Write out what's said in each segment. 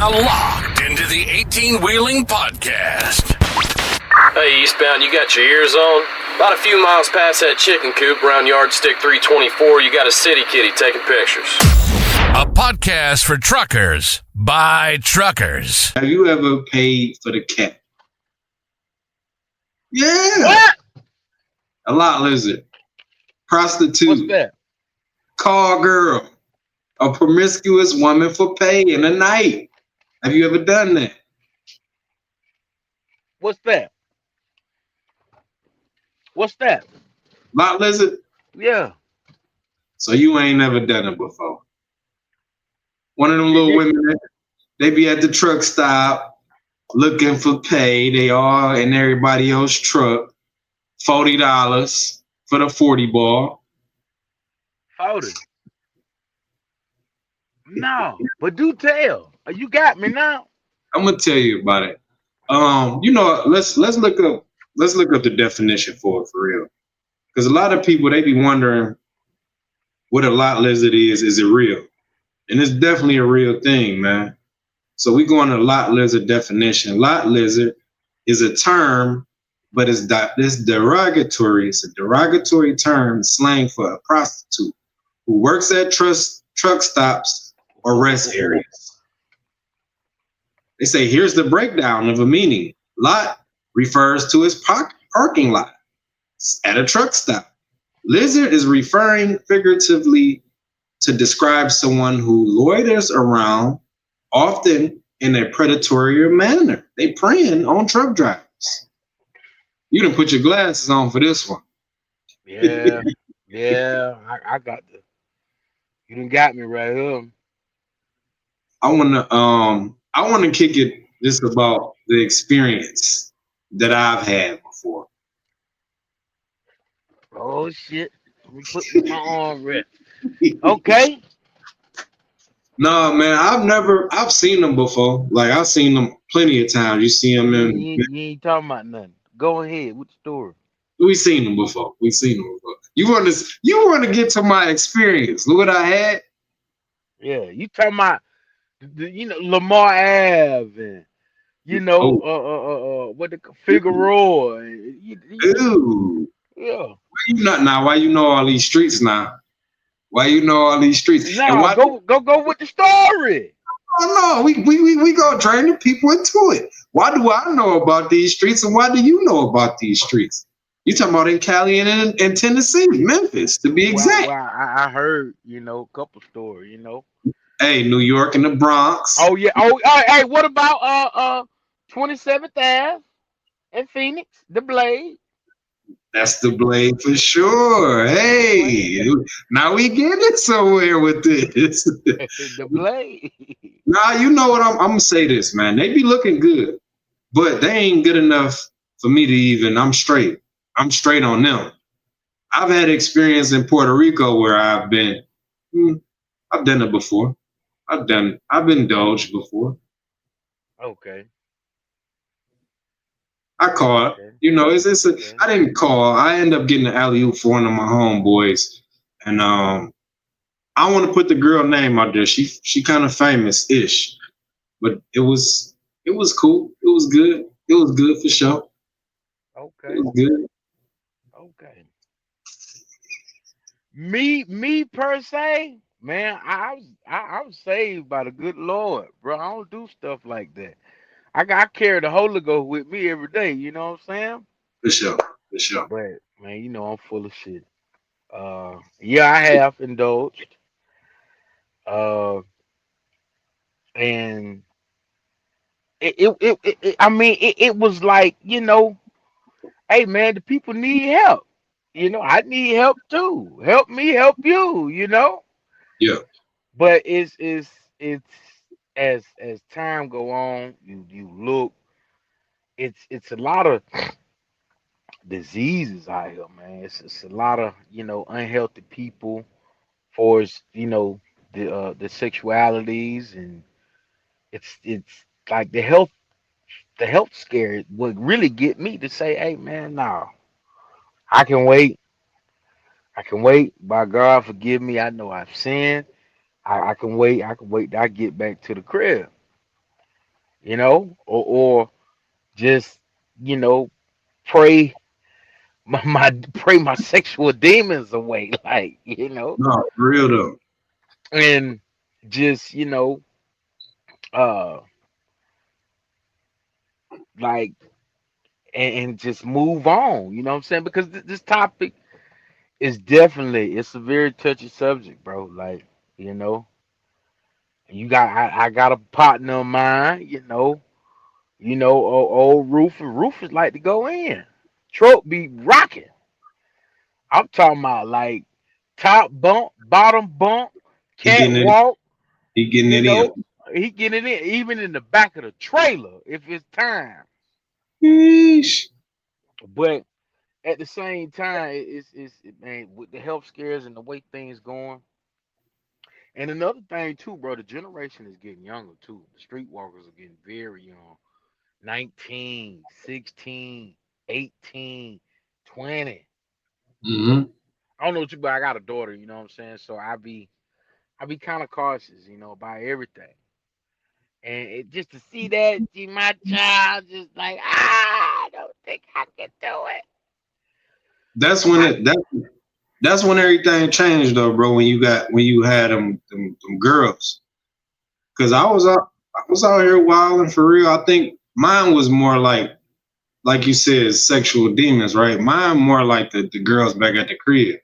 now locked into the 18-Wheeling Podcast. Hey, Eastbound, you got your ears on? About a few miles past that chicken coop around Yardstick 324, you got a city kitty taking pictures. A podcast for truckers by truckers. Have you ever paid for the cat? Yeah. What? A lot lizard. Prostitute. What's that? Call girl. A promiscuous woman for pay in the night. Have you ever done that? What's that? What's that? Lot lizard? Yeah. So you ain't never done it before. One of them little women, they be at the truck stop looking for pay. They all in everybody else's truck. $40 for the 40 ball. 40. No, but do tell. You got me now. I'm gonna tell you about it. Let's look up the definition for it for real. Because a lot of people, they be wondering what a lot lizard is. Is it real? And it's definitely a real thing, man. So we go on a lot lizard definition. Lot lizard is a term, but it's derogatory. It's a derogatory term, slang for a prostitute who works at truck stops or rest areas. They say, here's the breakdown of a meaning. Lot refers to its parking lot at a truck stop. Lizard is referring figuratively to describe someone who loiters around, often in a predatory manner. They preying on truck drivers. You done put your glasses on for this one. Yeah, I got the. You done got me right here. I wanna kick it just about the experience that I've had before. Oh shit! Let me put my arm rest. Okay. No, man, I've seen them before. Like I've seen them plenty of times. You see them You ain't talking about nothing. Go ahead with the story. we seen them before. You want to get to my experience. Look what I had. Yeah, you talking about Lamar Ave and what the Figueroa. Ew. Yeah. Why you know all these streets now? Why you know all these streets? Nah, go with the story. Oh no, we go turn the people into it. Why do I know about these streets and why do you know about these streets? You talking about in Cali and in Tennessee, Memphis, to be exact. Well, I heard, a couple stories, Hey, New York and the Bronx. Oh yeah. Hey, what about 27th Ave in Phoenix, the Blade? That's the Blade for sure. Hey, now we getting somewhere with this. The Blade. Nah, you know what? I'm gonna say this, man. They be looking good, but they ain't good enough for me to even. I'm straight on them. I've had experience in Puerto Rico where I've been. I've done it before. I've been indulged before. Okay. I called. Okay. I didn't call. I ended up getting an alley-oop for one of my homeboys. And I want to put the girl name out there. She kind of famous-ish. But it was cool. It was good. It was good for sure. Okay. It was good. Okay. Me per se, man, I was saved by the good Lord, bro. I don't do stuff like that. I carry the Holy Ghost with me every day. You know what I'm saying? For sure. But man, I'm full of shit. Yeah, I have indulged. And it was like, hey man, the people need help. I need help too. Help me, help you. Yeah. But it's as time go on, you look, it's a lot of diseases out here, man. It's a lot of unhealthy people for the sexualities, and it's like the health scare would really get me to say, hey man, no, I can wait. I can wait. By God, forgive me. I know I've sinned. I can wait. I can wait till I get back to the crib. or just, you know, pray pray my sexual demons away, like, No, for real though. and just, uh, like, and just move on. You know what I'm saying? Because this topic is definitely, it's a very touchy subject, bro. Like, you know, I got a partner of mine, old Rufus like to go in. Trope be rocking. I'm talking about like top bump, bottom bump, He getting it. catwalk. He getting You it in. know, he getting it in, even in the back of the trailer if it's time. Yeesh. But at the same time, man, with the health scares and the way things going. And another thing too, bro, the generation is getting younger too. The streetwalkers are getting very young. 19, 16, 18, 20. Mm-hmm. I don't know what you, but I got a daughter, you know what I'm saying? So I be kind of cautious, about everything. And just to see that, see my child just like, I don't think I can do it. That's So when that's when everything changed though, bro. When you had them girls. Cause I was out here wilding for real. I think mine was more like you said, sexual demons, right? Mine more like the girls back at the crib,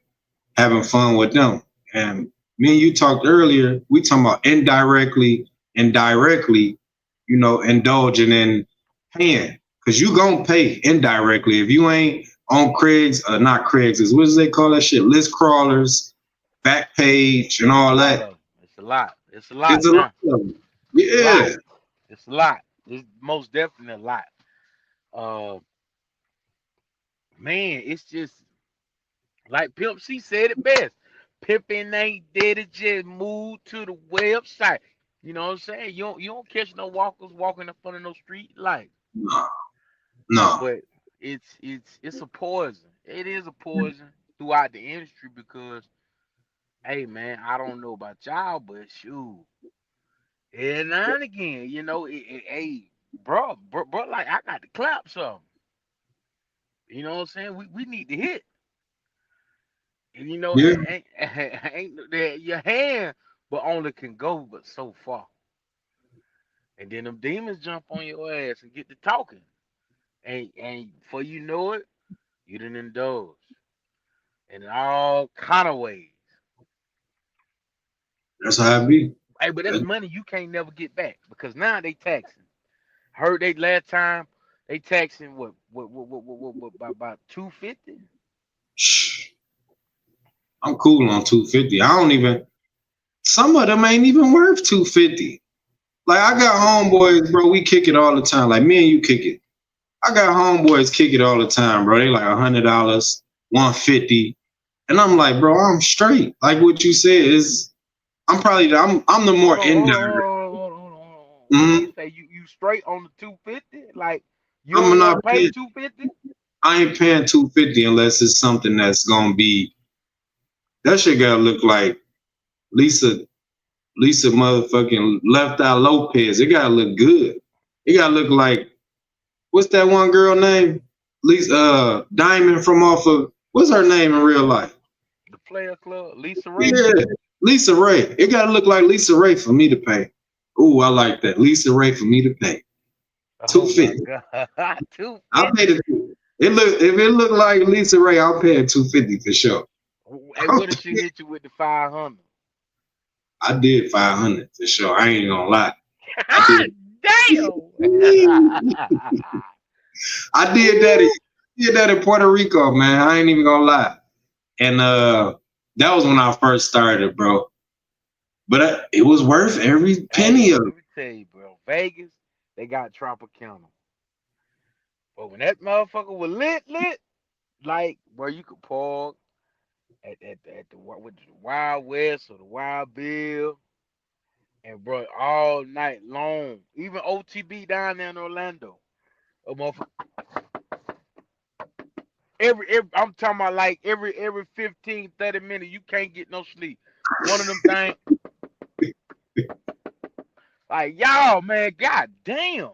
having fun with them. And me and you talked earlier, we talking about indirectly, indulging in paying. Cause you gonna pay indirectly. If you ain't on Craig's, not Craig's, what does they call that shit? List crawlers, back page and it's a all lot that. of them. It's a lot. It's a It's lot a lot now. of them. It's a lot. Yeah. It's a lot. It's most definitely a lot. Uh, Man, it's just like Pimp C said it best. Pimping ain't dead, it just moved to the website. You know what I'm saying? You don't catch no walkers walking in front of no street lights. No. No. But it's a poison. It is a poison throughout the industry because, hey man, I don't know about y'all, but shoot, every now and again, hey, bro, like I got to clap something. You know what I'm saying? We need to hit. And Yeah. ain't that your hand, but only can go but so far. And then them demons jump on your ass and get to talking. And before you know it, you done indulge in all kind of ways. That's how it be. Hey, but that's money you can't never get back because now they taxing. Heard they last time they taxing what about 250? Shh. I'm cool on 250. I don't even some of them ain't even worth 250. Like I got homeboys, bro, we kick it all the time. Like me and you kick it. I got homeboys kick it all the time, bro. They like $100, 150. And I'm like, bro, I'm straight. Like what you said is I'm the more Hold on, hold on, indirect. hold on. What Mm-hmm. you say? You straight on the 250? Like you I'm don't want not to pay paying 250? I ain't paying 250 unless it's something that's gonna be that shit gotta look like Lisa Lisa motherfucking left out Lopez. It gotta look good. It gotta look like what's that one girl name? Lisa Diamond from off of what's her name in real life? The Player Club, Lisa Ray. Yeah, Lisa Ray. It gotta look like Lisa Ray for me to pay. Ooh, I like that. Lisa Ray for me to pay. Two Oh my fifty. God, I'll pay 250. the it look if it look like Lisa Ray, I'll pay her 250 for sure. Hey, what if she hit you with the 500? I did 500 for sure. I ain't gonna lie. I did. Damn. I did that. Ooh. Did that in Puerto Rico, man. I ain't even gonna lie. And that was when I first started, bro. But it was worth every penny Hey, of let it. me tell you, bro. Vegas, they got Tropicana. But when that motherfucker was lit, like where you could park at the with the Wild West or the Wild Bill, and bro, all night long. Even OTB down there in Orlando. A motherfucker, every I'm talking about like every 15, 30 minutes, you can't get no sleep. One of them things, Like y'all, man, god damn.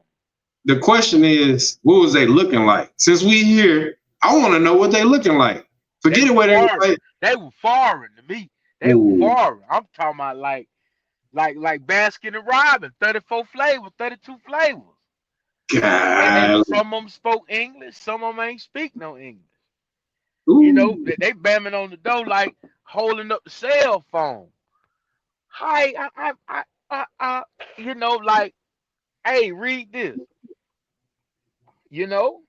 The question is, what was they looking like? Since we here, I want to know what they looking like. They Forget were what they look foreign. like. They were foreign to me. They were Ooh, foreign. I'm talking about like Baskin and Robbins, 34 flavors, 32 flavors. And God. some of them spoke English, some of them ain't speak no English. You know, Ooh. they bamming on the door like holding up the cell phone. Hi, I you know, like, hey, read this. You know,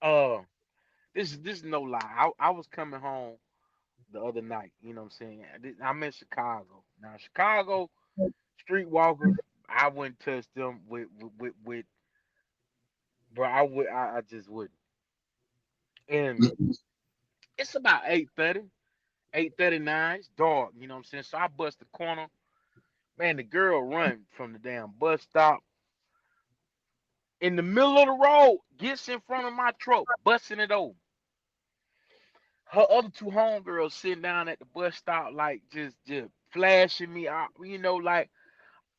uh, this is no lie. I was coming home the other night. You know what I'm saying? I'm in Chicago now. Chicago streetwalkers, I wouldn't touch them with bro. I just wouldn't. And it's about 8:30, 8:39. It's dark. You know what I'm saying? So I bust the corner. Man, the girl run from the damn bus stop in the middle of the road, gets in front of my truck, busting it open. Her other two homegirls sitting down at the bus stop, like just flashing me out, you know, like,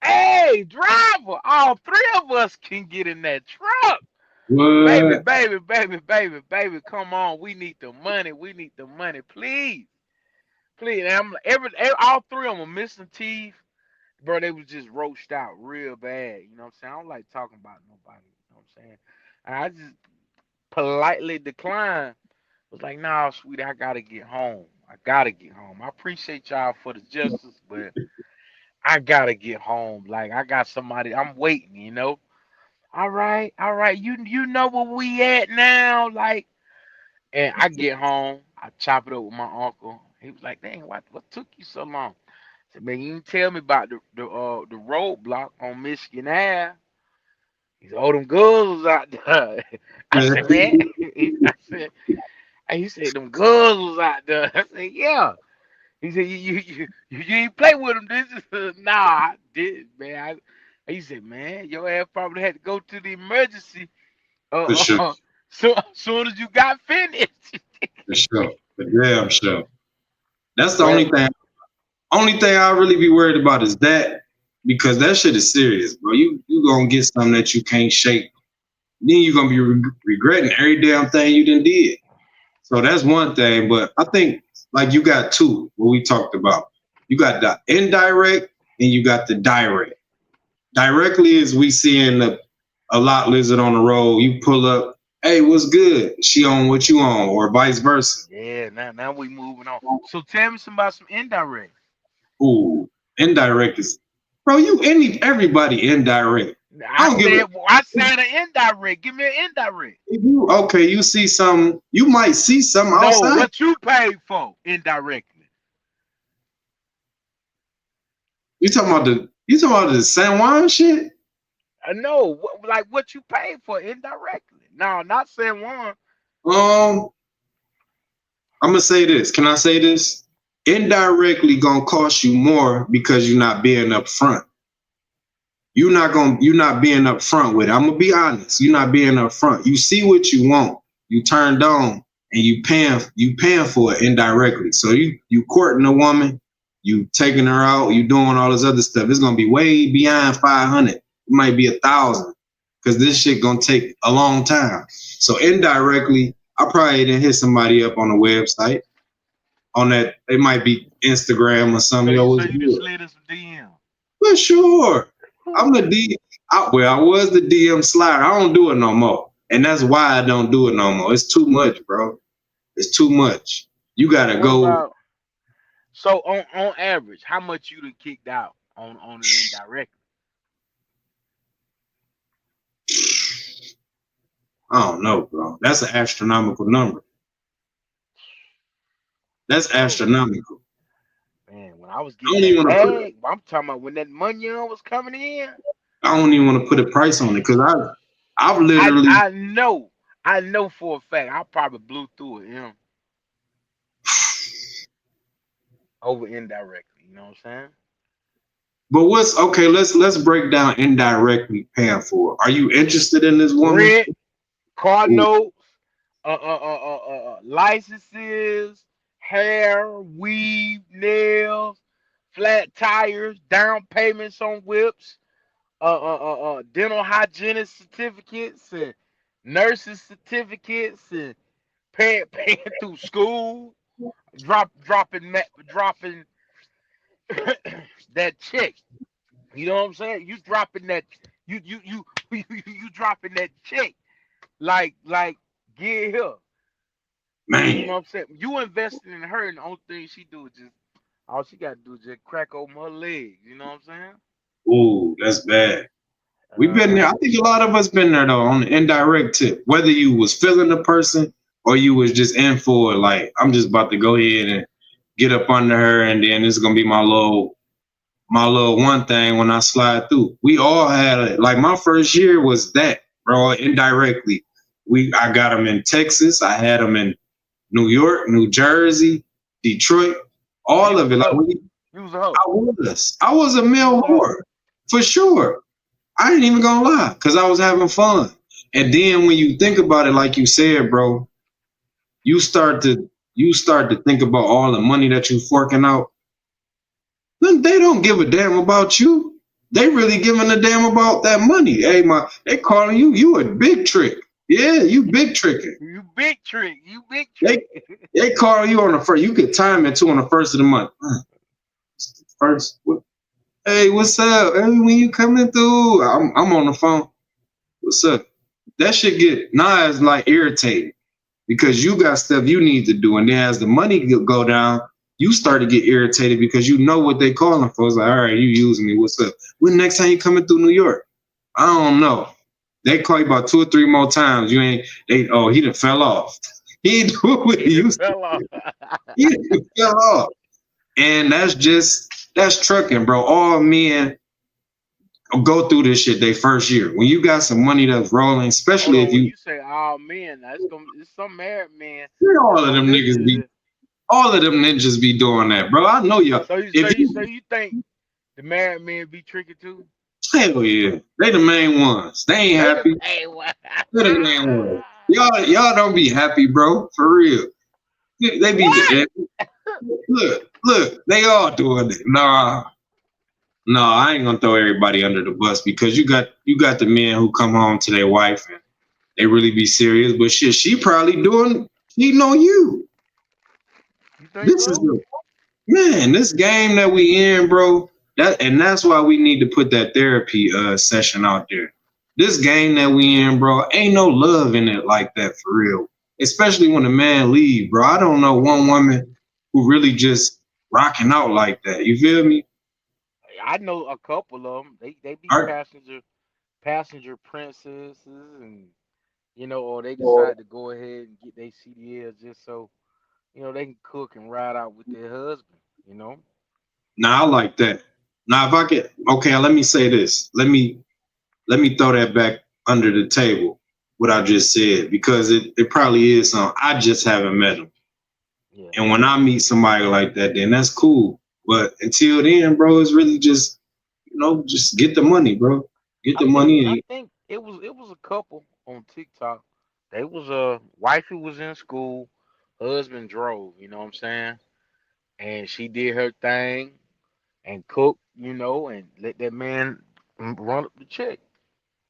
hey, driver, all three of us can get in that truck. Baby, What? baby, baby, baby, baby, come on. We need the money. We need the money, please. Please. And I'm every all three of them were missing teeth. Bro, they was just roached out real bad. You know what I'm saying? I don't like talking about nobody. You know what I'm saying? And I just politely declined. Was like, nah, sweetie, I gotta get home. I gotta get home. I appreciate y'all for the justice, but I gotta get home. Like I got somebody, I'm waiting, you know. All right. You know where we at now? Like, and I get home, I chop it up with my uncle. He was like, dang, what took you so long? I said, man, you didn't tell me about the roadblock on Michigan Ave. He said, oh, them girls was out there. I said, man, he said, them girls was out there. I said, yeah. He said, you ain't play with them, did you? Nah, I did, man. He said, man, your ass probably had to go to the emergency For sure. so soon as you got finished. For sure. For damn sure. That's the But only thing I really be worried about is that because that shit is serious, bro. You gonna get something that you can't shake. Then you gonna be regretting every damn thing you done did. So that's one thing. But I think like you got two. What we talked about. You got the indirect and you got the direct. Directly is we seeing a lot lizard on the road. You pull up, hey, what's good? She on what you on, or vice versa. yeah, now we moving on. So tell me some about some indirect. Ooh, indirect is, bro. Everybody indirect. I don't give a. I said an indirect. Give me an indirect. If you okay, you see some, you might see some No, outside. what you paid for indirectly. You talking about the San Juan shit? No, like what you paid for indirectly. No, not saying one. Um, I'm gonna say this. Can I say this? Indirectly gonna cost you more because you're not being upfront. You're not being upfront with it. I'm gonna be honest. You're not being upfront. You see what you want. You turned on and you paying for it indirectly. So you courting a woman, you taking her out, you doing all this other stuff. It's gonna be way beyond 500. It might be 1,000 because this shit gonna take a long time. So indirectly, I probably didn't hit somebody up on a website. On that, it might be Instagram or So something. you Yo, so what's you just good? slid in some DM. For sure. I'm the D. I was the DM slider. I don't do it no more, and that's why I don't do it no more. It's too much, bro. It's too much. You gotta What go. about so on average, how much you done kicked out on the indirect? I don't know, bro. That's an astronomical number. That's Bro, astronomical. man, when I was I getting don't even that want to put. bag, I'm talking about when that money was coming in. I don't even want to put a price on it because I've I literally. I know, I know for a fact I probably blew through it, over indirectly. You know what I'm saying? But what's okay? Let's break down indirectly paying for. Are you interested in this woman? Rent, car Ooh, notes, licenses, hair, weave, nails, flat tires, down payments on whips, dental hygienist certificates and nurses certificates and paying through school, dropping that check. You know what I'm saying? You dropping that you dropping that check like get here. You know Man, what I'm saying? You investing in her, and the only thing she do is just all she got to do is just crack open her legs. You know what I'm saying? ooh, that's bad. We've been there. Uh, I think a lot of us been there though on the indirect tip. Whether you was feeling the person or you was just in for it, like I'm just about to go ahead and get up under her, and then this is gonna be my little one thing when I slide through. We all had it. Like my first year was that, bro. Indirectly, I got them in Texas. I had them in New York, New Jersey, Detroit, so all you of was a it. Like hoe. You was a hoe. I was a You male was a hoe. whore for sure. I ain't even gonna lie, because I was having fun. And then when you think about it, like you said, bro, you start to think about all the money that you forking out. Then they don't give a damn about you. They really giving a damn about that money. Hey, they calling you a big trick. Yeah, you big tricking. You big trick. You big They trick. they call you on the first. You could time it too on the first of the month. First, hey, what's up? Hey, when you coming through? I'm on the phone. What's up? That shit get now it's like irritating because you got stuff you need to do, and then as the money go down, you start to get irritated because you know what they calling for. It's like, all right, you using me. What's up? When next time you coming through New York? I don't know. They call you about 2 or 3 more times. You ain't. He done fell off. He ain't do what he It used to. fell off. He done fell off, and that's trucking, bro. All men go through this shit they first year. When you got some money that's rolling, Hold especially if on. When you you say all men, now it's some married men all that's of gonna them listen niggas to be this. all of them ninjas be doing that, bro. I know y'all. So you so If you so you you think the married men be tricky too? hell yeah, they the main ones. They ain't They the happy. hey what? They the main ones. Y'all don't be happy, bro. For real. They What? be look. They all doing it. Nah, no, I ain't gonna throw everybody under the bus because you got the men who come home to their wife and they really be serious, but shit, she probably doing cheating on you. You think This is so? the man, this game that we in, bro. That's why we need to put that therapy session out there. This game that we in, bro, ain't no love in it like that for real. Especially when a man leave, bro. I don't know one woman who really just rocking out like that. You feel me? I know a couple of them. They be All passenger princesses, and or they decide to go ahead and get their CDLs just so they can cook and ride out with their husband. You know. Now I like that. Now if I could, okay, let me say this. Let me throw that back under the table. What I just said because it probably is something. I just haven't met him. Yeah. And when I meet somebody like that, then that's cool. But until then, bro, it's really just get the money, bro. Get the money I and think it was a couple on TikTok. They was a wife who was in school, husband drove. You know what I'm saying? And she did her thing and cooked, and let that man run up the check.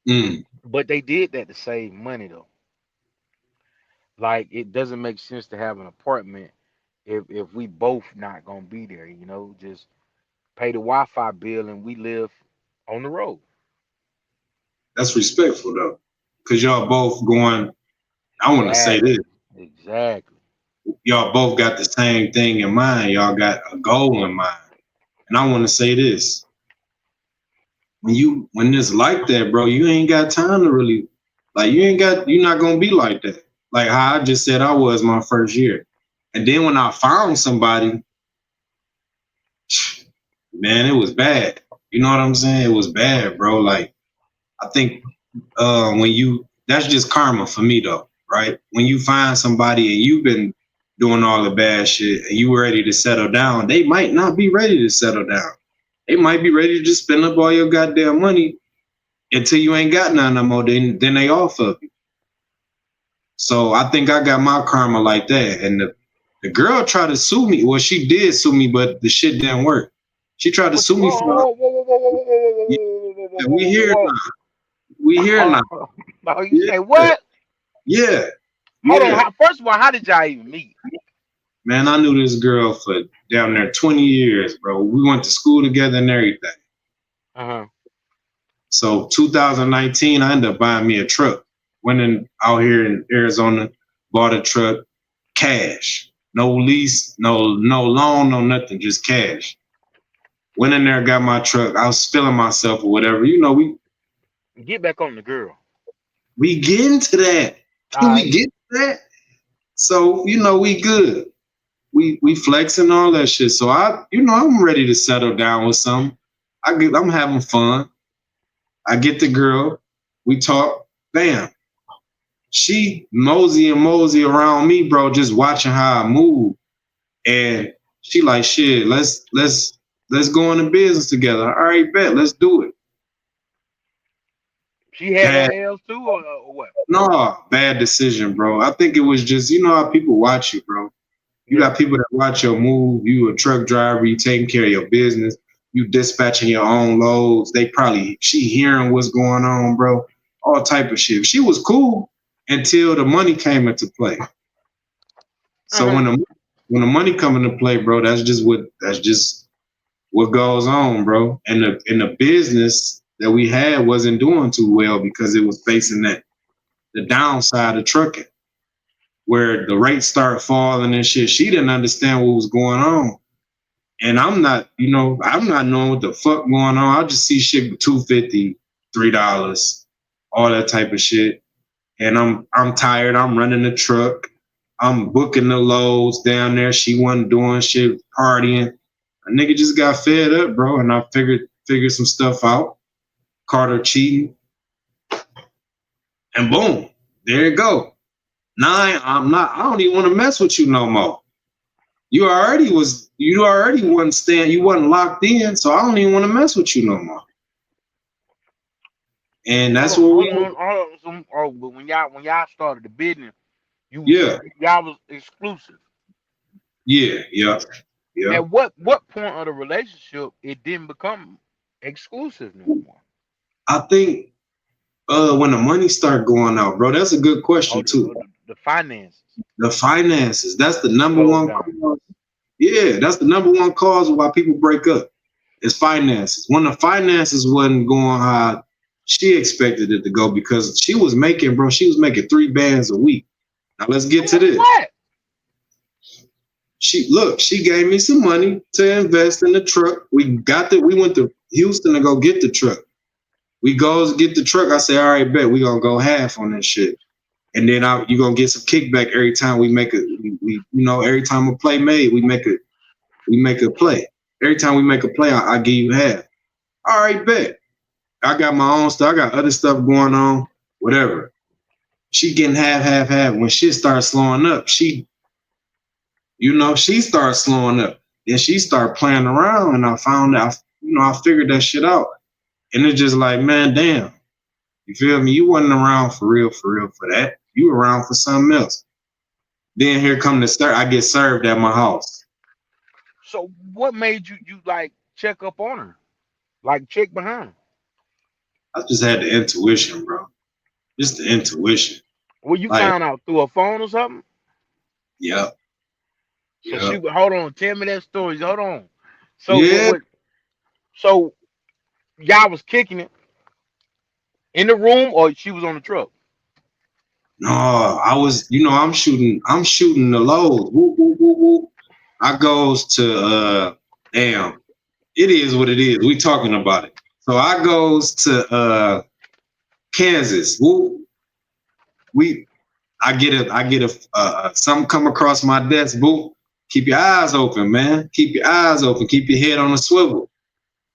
mm, But they did that to save money though. Like it doesn't make sense to have an apartment if we both not gonna be there. Just pay the Wi-Fi bill and we live on the road. that's respectful though. Cause y'all both going, I want to say this, Exactly. Exactly. y'all both got the same thing in mind. Y'all got a goal in mind. And I want to say this. When it's like that, bro, you ain't got time to really you're not gonna be like that. Like how I just said I was my first year. And then when I found somebody, man, it was bad. You know what I'm saying? It was bad, bro. Like I think when you that's just karma for me though, right? When you find somebody and you've been doing all the bad shit and you were ready to settle down, they might not be ready to settle down. They might be ready to just spend up all your goddamn money until you ain't got none no more. Then they off of you. So I think I got my karma like that. And the girl tried to sue me. Well, she did sue me, but the shit didn't work. She tried to sue me for. Yeah, we here now. We here now. Oh, you Yeah, say what? yeah, Hold on. yeah. First of all, how did y'all even meet? Man, I knew this girl for down there 20 years, bro. We went to school together and everything. Uh-huh. So 2019, I ended up buying me a truck. Went in out here in Arizona, bought a truck, cash. No lease, no loan, no nothing, just cash. Went in there, got my truck. I was feeling myself or whatever. You know, Get back on the girl. we get into that. All Can we right. get to that? So, you know, we good. We flex and all that shit. So I'm ready to settle down with something. I'm having fun. I get the girl, we talk, bam. She mosey around me, bro, just watching how I move. And she like, shit, let's go into business together. All right, bet, let's do it. She had Bad, her L's too, or what? no, bad decision, bro. I think it was just, you know how people watch you, bro. You Yeah. got people that watch your move. You a truck driver. You taking care of your business. You dispatching your own loads. She hearing what's going on, bro. All type of shit. She was cool until the money came into play. So Uh-huh. when the money come into play, bro, that's just what goes on, bro. And the business that we had wasn't doing too well because it was facing the downside of trucking, where the rates start falling and shit. She didn't understand what was going on. And I'm not knowing what the fuck going on. I just see shit $2.50, $3, all that type of shit. And I'm tired. I'm running the truck. I'm booking the loads down there. She wasn't doing shit, partying. A nigga just got fed up, bro. And I figured some stuff out. Caught her cheating. And boom, there you go. Now I don't even want to mess with you no more. You already you wasn't locked in, so I don't even want to mess with you no more. And that's what Hold on. But when y'all started the business, yeah, y'all was exclusive. yeah. At what point of the relationship it didn't become exclusive no more? I think when the money start going out, bro, that's a good question too. The finances The finances, that's the number slowed one down. cause. Yeah, that's the number one cause why people break up. Is finances. When the finances wasn't going how she expected it to go, because she was making 3 bands a week. Now let's get to this. What? She gave me some money to invest in the truck. We went to Houston to go get the truck. We goes get the truck. I say, all right, bet we gonna go half on this shit. And then you gonna get some kickback every time every time a play made, we make a play. Every time we make a play, I give you half. All right, bet. I got my own stuff. I got other stuff going on, whatever. She getting half. When shit starts slowing up, she starts slowing up. Then she started playing around, and I found out, I figured that shit out. And it's just like, man, damn. You feel me? You wasn't around for real for that. You were around for something else. Then here come I get served at my house. So what made you like check up on her, like check behind her? I just had the intuition, bro. Just the intuition. Well, you Like, found out through a phone or something. yeah. So Yeah. hold on, tell me that story. Hold on. So Yeah. So y'all was kicking it in the room, or she was on the truck? No, I was, I'm shooting the lows. Whoop, whoop, whoop, whoop. I goes to damn, it is what it is. We talking about it. So I goes to Kansas. Whoop. I get a something come across my desk. Boom. Keep your eyes open, man. Keep your eyes open. Keep your head on a swivel.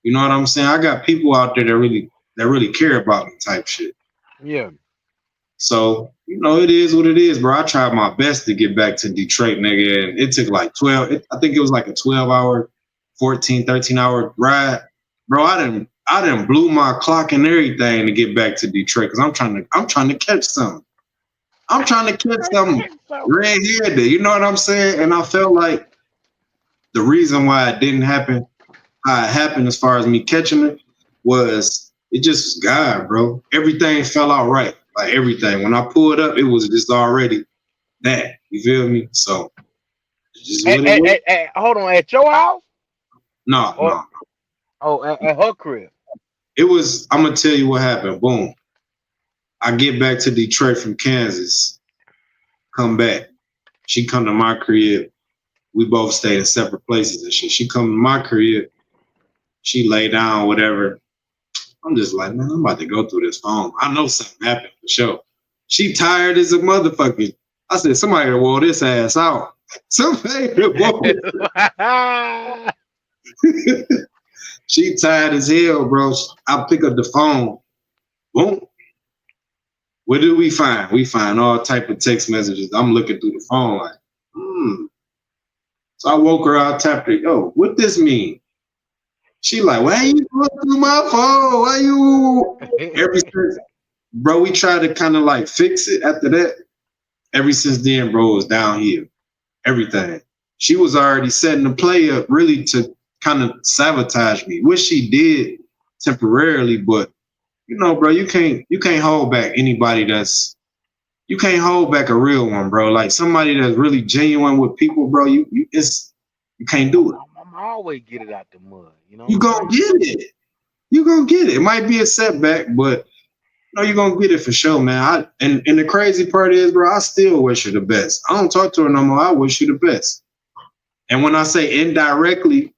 You know what I'm saying? I got people out there that really care about me, type shit. Yeah. So, it is what it is, bro. I tried my best to get back to Detroit, nigga, and it took like 12. I think it was like a 12-hour, 14, 13-hour ride. Bro, I didn't blew my clock and everything to get back to Detroit, because I'm trying to catch something. I'm trying to catch something red-handed, you know what I'm saying? And I felt like the reason why it didn't happen how it happened as far as me catching it was it just God, bro. Everything fell out right. Like everything. When I pulled up, it was just already that. You feel me? So it's just what it was. Hold on, at your house No, or no. at her crib? It was, I'm gonna tell you what happened. Boom. I get back to Detroit from Kansas, come back. She come to my crib. We both stayed in separate places and shit. She come to my crib, she lay down, whatever. I'm just like, man, I'm about to go through this phone. I know something happened for sure. She tired as a motherfucker. I said, somebody wore this ass out. Somebody wore She tired as hell, bro. I pick up the phone. Boom. What do we find? We find all type of text messages. I'm looking through the phone like, So I woke her out, tapped her, yo, what this mean? She like, why you going through my phone? Why you? Ever since, bro, we tried to kind of like fix it after that. Ever since then, bro, it was downhill. Everything. She was already setting the play up really to kind of sabotage me, which she did temporarily, but you know, bro, you can't hold back anybody you can't hold back a real one, bro. Like somebody that's really genuine with people, bro, you can't do it. I'm always get it out the mud. You know You what gonna I'm saying? get it. You gonna get it. It might be a setback, but no, you're gonna get it for sure, man. And the crazy part is, bro, I still wish her the best. I don't talk to her no more. I wish you the best. And when I say indirectly,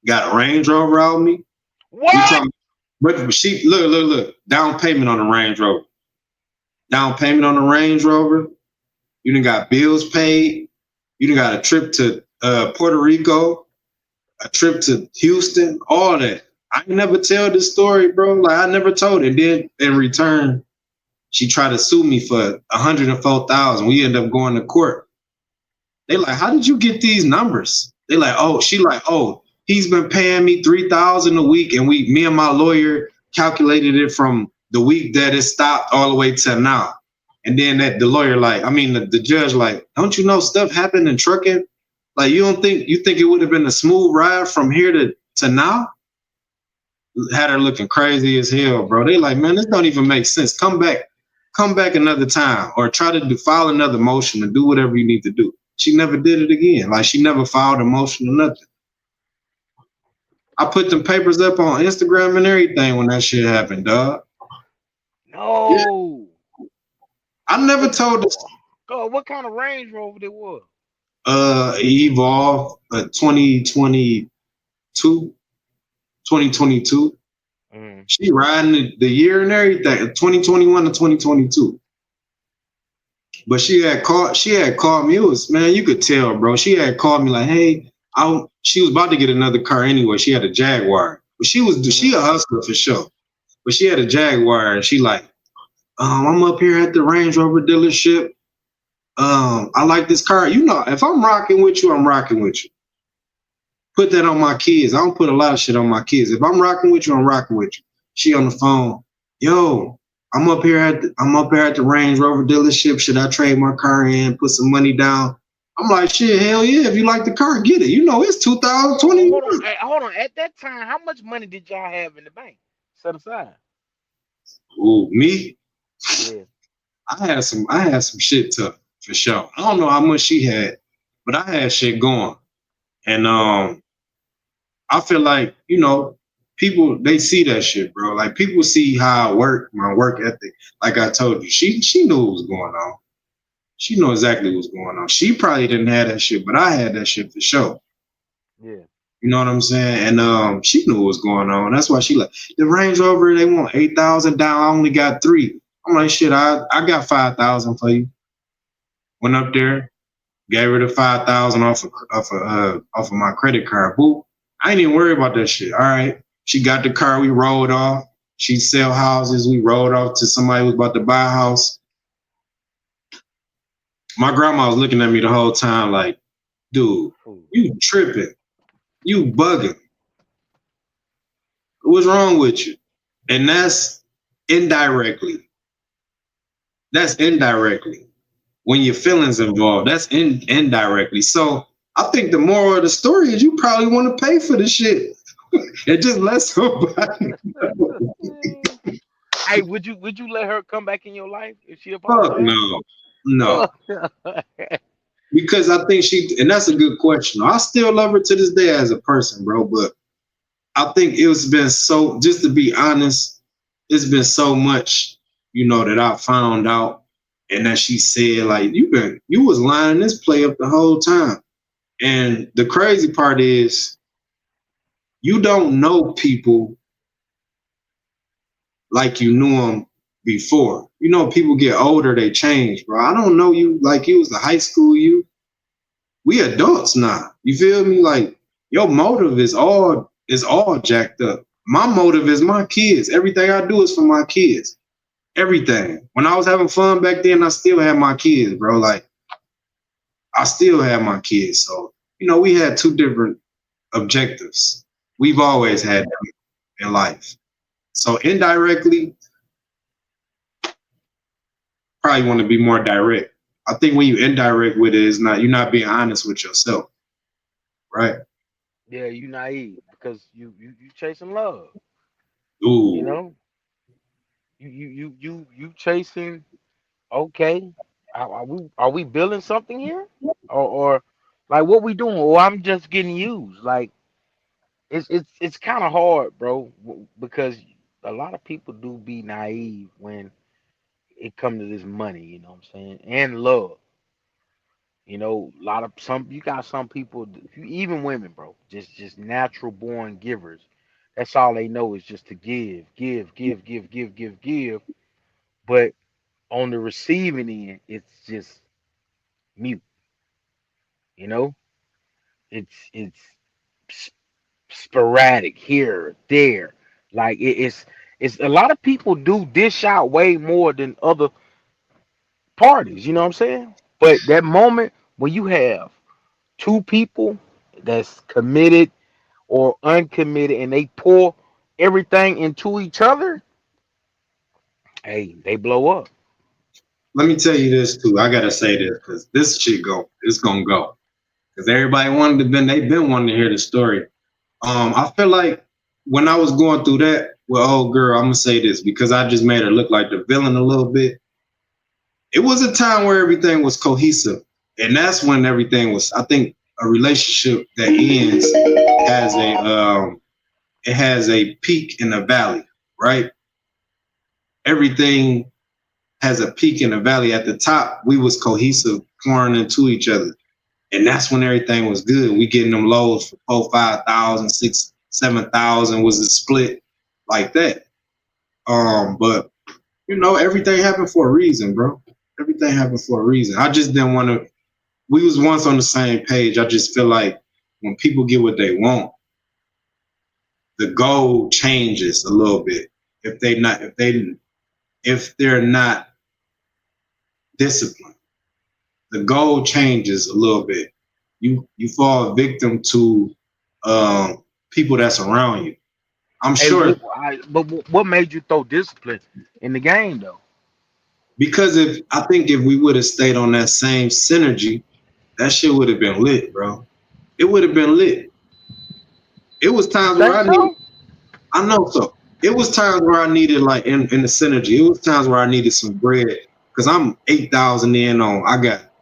got a Range Rover out of me. What? But she look. Down payment on the Range Rover. Down payment on the Range Rover. You done got bills paid. You done got a trip to Puerto Rico, a trip to Houston, all that. I never tell this story, bro. Like I never told it. Then in return, she tried to sue me for $104,000. We end up going to court. They like, how did you get these numbers? They like, he's been paying me $3,000 a week, and me and my lawyer calculated it from the week that it stopped all the way to now. And then the judge like, don't you know stuff happened in trucking? Like you think it would have been a smooth ride from here to now? Had her looking crazy as hell, bro. They like, man, this don't even make sense. Come back another time, or try to file another motion and do whatever you need to do. She never did it again. Like she never filed a motion or nothing. I put them papers up on Instagram and everything when that shit happened, dog. No. Yeah. I never told this. God, what kind of Range Rover it was? Evolve 2022. 2022. She riding the year and everything, 2021 to 2022. But she had called me. It was, man, you could tell, bro. She had called me like, hey, she was about to get another car anyway. She had a Jaguar. But she a hustler for sure. But she had a Jaguar, and she like, I'm up here at the Range Rover dealership. I like this car. You know, if I'm rocking with you, I'm rocking with you. Put that on my kids. I don't put a lot of shit on my kids. If I'm rocking with you, I'm rocking with you. She on the phone. Yo, I'm up here at the Range Rover dealership. Should I trade my car in, put some money down? I'm like, shit, hell yeah. If you like the car, get it. You know, it's 2020. Hold on. At that time, how much money did y'all have in the bank set aside? Ooh, me? Yeah. I had some shit for sure. I don't know how much she had, but I had shit going. And I feel like, you know, people, they see that shit, bro. Like people see how I work, my work ethic. Like I told you, she knew what was going on. She knew exactly what was going on. She probably didn't have that shit, but I had that shit for sure. Yeah. You know what I'm saying? And she knew what was going on. That's why she like, the Range Rover, they want 8,000 down. I only got 3. I'm like, shit, I got 5,000 for you. Went up there, gave her the 5,000 off of my credit card. Boo. I ain't even worried about that shit. All right. She got the car. We rolled off. She sell houses. We rolled off to somebody who was about to buy a house. My grandma was looking at me the whole time like, dude, you tripping. You bugging. What's wrong with you? And that's indirectly. When your feelings involved, that's indirectly. So I think the moral of the story is you probably want to pay for the shit and just let somebody know. Hey, would you let her come back in your life if she Fuck apologized? no, no. Fuck. Because I think and that's a good question. I still love her to this day as a person, bro. But I think it's been so, just to be honest, it's been so much, that I found out and that she said, like, you was lining this play up the whole time. And the crazy part is you don't know people like you knew them before. People get older, they change, bro. I don't know you like you was the high school you. We adults now. You feel me? Like your motive is all jacked up. My motive is my kids. Everything I do is for my kids. Everything. When I was having fun back then, I still had my kids, bro. Like I still have my kids. So, we had two different objectives. We've always had them in life. So indirectly, probably want to be more direct. I think when you indirect with it, you're not being honest with yourself, right? Yeah, you naive because you chasing love. You Ooh, know, you chasing. Okay, are we building something here, or like what we doing? Or I'm just getting used. Like it's kind of hard, bro, because a lot of people do be naive when it comes to this money. You know what I'm saying? And love. A lot of some you got some people, even women, bro, just natural born givers. That's all they know is just to give, give, give, give, give, give, give. But on the receiving end, it's just mute. You know, it's s- sporadic here, there. Like it's a lot of people do dish out way more than other parties. You know what I'm saying? But that moment when you have two people that's committed or uncommitted and they pour everything into each other, hey, they blow up. let me tell you this too. I gotta say this because this shit it's gonna go. Because everybody they've been wanting to hear the story. I feel like when I was going through that with old girl, I'm gonna say this because I just made her look like the villain a little bit. It was a time where everything was cohesive, and that's when everything was. I think a relationship that ends has a peak and a valley, right? Everything has a peak and a valley. At the top, we was cohesive, pouring into each other. And that's when everything was good. We getting them lows for 4, 5,000, 6, 7,000 was a split like that. But everything happened for a reason, bro. Everything happened for a reason. I just didn't want to. We was once on the same page. I just feel like when people get what they want, the goal changes a little bit. If they're not disciplined, the goal changes a little bit. You fall victim to people that's around you. I'm Hey, sure but what made you throw discipline in the game though? because if we would have stayed on that same synergy, that shit would have been lit, bro. It would have been lit. It was You times where think so? I know so. It was times where I needed like in the synergy. It was times where I needed some bread because I'm 8,000 in on. I got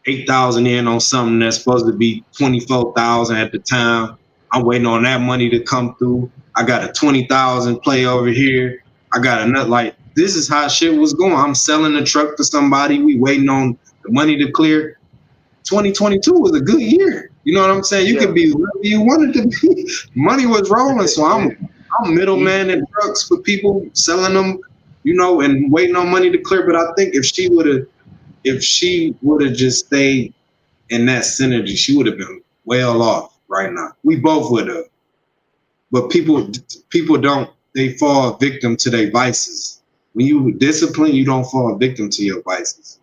8,000 in on something that's supposed to be 24,000 at the time. I'm waiting on that money to come through. I got a 20,000 play over here. I got another like this is how shit was going. I'm selling the truck to somebody. We waiting on the money to clear. 2022 was a good year. You know what I'm saying? You could Yeah. be whatever you wanted to be. Money was rolling, so I'm Easy. middleman in trucks for people selling them, and waiting on money to clear. But I think if she would have just stayed in that synergy, she would have been well off right now. We both would have. But people don't. They fall victim to their vices. When you discipline, you don't fall victim to your vices.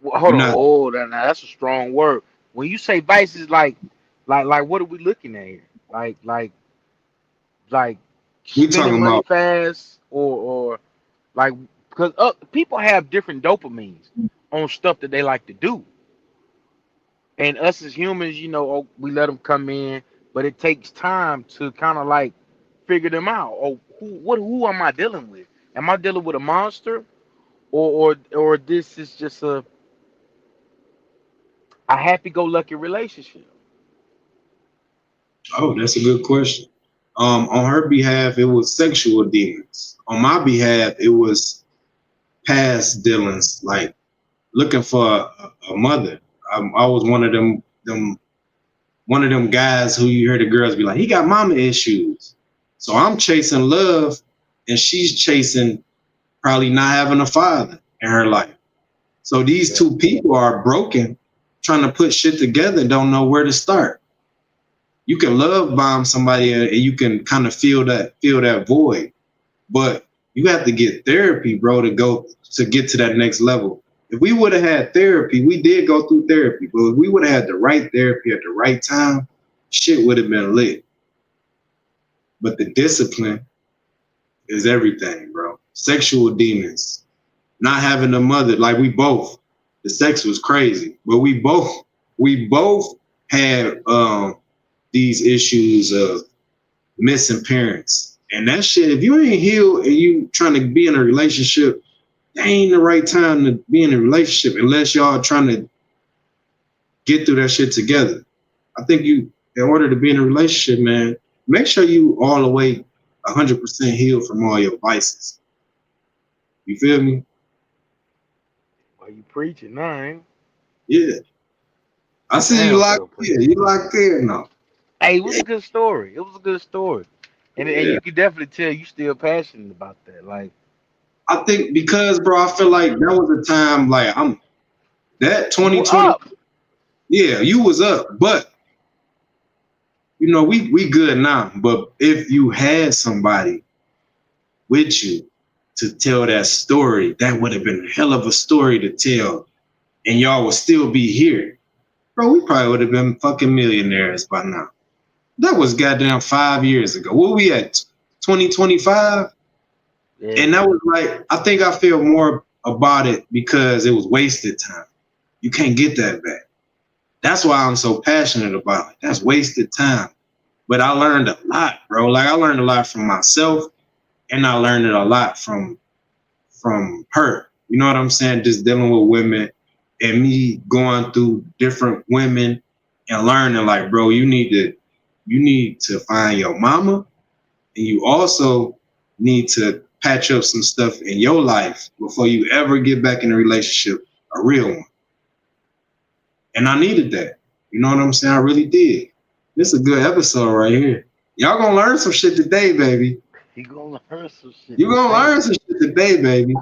Well, hold You're on. not. Oh, now that's a strong word. When you say vices, like, what are we looking at here? Like We spending talking money about. fast, or like because people have different dopamines on stuff that they like to do. And us as humans, oh, we let them come in, but it takes time to kind of like figure them out. Oh, who am I dealing with? Am I dealing with a monster, or this is just a happy-go-lucky relationship? Oh, that's a good question. On her behalf, it was sexual demons. On my behalf, it was past dealings, like looking for a mother. I was one of them guys who you hear the girls be like, he got mama issues. So I'm chasing love, and she's chasing probably not having a father in her life. So these Yeah. two people are broken, trying to put shit together and don't know where to start. You can love bomb somebody and you can kind of feel that void, but you have to get therapy, bro, to get to that next level. If we would have had therapy, we did go through therapy, but if we would have had the right therapy at the right time, shit would have been lit. But the discipline is everything, bro. Sexual demons, not having a mother, like we both. The sex was crazy, but we both had these issues of missing parents. And that shit, if you ain't healed and you trying to be in a relationship, that ain't the right time to be in a relationship unless y'all trying to get through that shit together. I think in order to be in a relationship, man, make sure you all the way 100% healed from all your vices. You feel me? Well, you preaching, nine. Yeah. I see you Damn, locked for in. preaching. You locked in now. Hey, it was Yeah. a good story. It was a good story, and Yeah. you can definitely tell you still passionate about that. Like I think because, bro, I feel like that was a time like that you were 2020. up. Yeah, you was up, but we good now. But if you had somebody with you to tell that story, that would have been a hell of a story to tell, and y'all would still be here, bro. We probably would have been fucking millionaires by now. That was goddamn 5 years ago. What we at? 2025, and Yeah, that was like I think I feel more about it because it was wasted time. You can't get that back. That's why I'm so passionate about it. That's wasted time. But I learned a lot, bro. Like I learned a lot from myself, and I learned it a lot from her. You know what I'm saying? Just dealing with women and me going through different women and learning, like, bro, you need to find your mama, and you also need to patch up some stuff in your life before you ever get back in a relationship, a real one. And I needed that. You know what I'm saying? I really did. This is a good episode right here. Y'all gonna learn some shit today, baby. he gonna learn some shit You gonna today. learn some shit today, baby.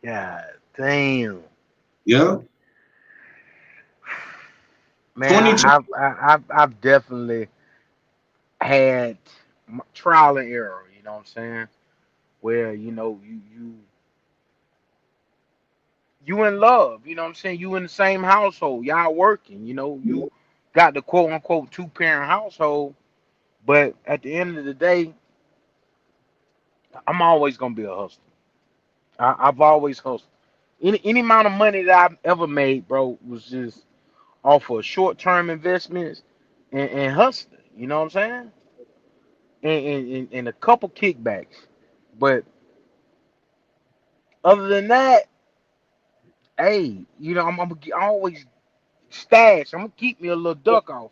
God damn, Yeah. man, 2020. I've definitely had trial and error. You know what I'm saying? Where you in love. You know what I'm saying? You in the same household. Y'all working. You got the quote unquote two-parent household. But at the end of the day, I'm always gonna be a hustler. I've always hustled. Any amount of money that I've ever made, bro, was just off of short-term investments and hustling. You know what I'm saying? And a couple kickbacks. But other than that, hey, I always stash. I'm gonna keep me a little duck off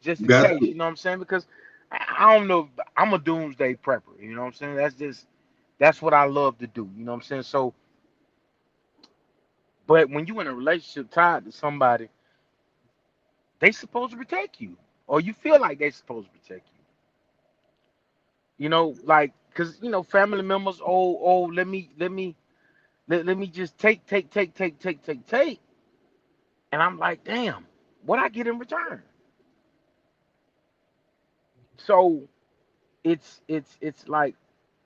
just in Got case. You know what I'm saying? Because I don't know. I'm a doomsday prepper. You know what I'm saying? That's what I love to do. You know what I'm saying? So, but when you in a relationship tied to somebody, they supposed to protect you, or you feel like they supposed to protect you. Like because family members. Oh, let me just take, and I'm like, damn, what I get in return? So it's like,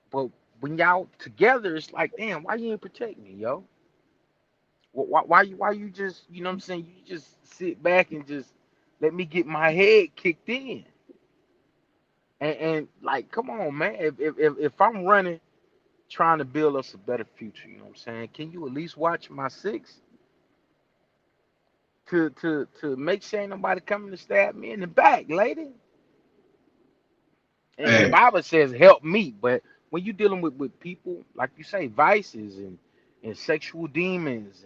but when y'all together, it's like, damn, why you ain't protect me, yo? Why you just what I'm saying? You just sit back and just let me get my head kicked in, and like, come on, man. If I'm running, trying to build us a better future, you know what I'm saying? Can you at least watch my six? to make sure ain't nobody coming to stab me in the back, lady. And the Hey, Bible says help me, but when you're dealing with people, like you say, vices and sexual demons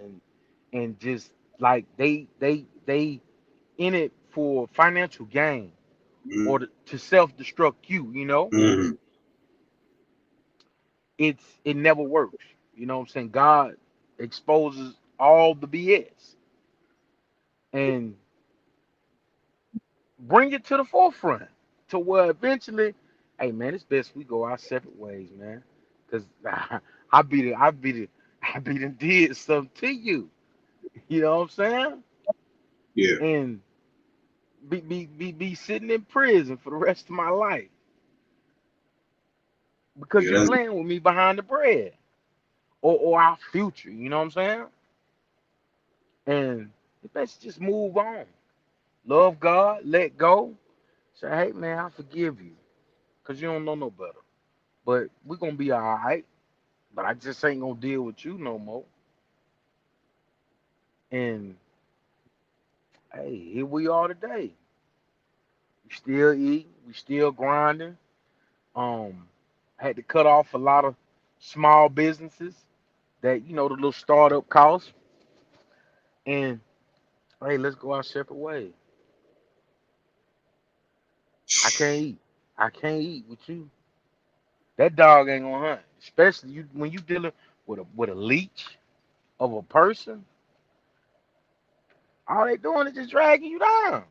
and just like they in it for financial gain mm, or to self-destruct you, you know, mm, it never works. You know what I'm saying? God exposes all the BS and bring it to the forefront to where eventually, hey man, it's best we go our separate ways, man. Cause I be the did something to you. You know what I'm saying? yeah, And be sitting in prison for the rest of my life because yeah, you're that's playing with me behind the bread or our future. You know what I'm saying? And it's best just move on. Love God, let go. Say, hey man, I forgive you, cause you don't know no better. But we're gonna be all right. But I just ain't gonna deal with you no more. And hey, here we are today. We still eating, we still grinding. Um, had to cut off a lot of small businesses that the little startup costs. And hey, let's go our separate ways. I can't eat. I can't eat with you. That dog ain't gonna hunt. Especially you when you dealing with a leech of a person. All they doing is just dragging you down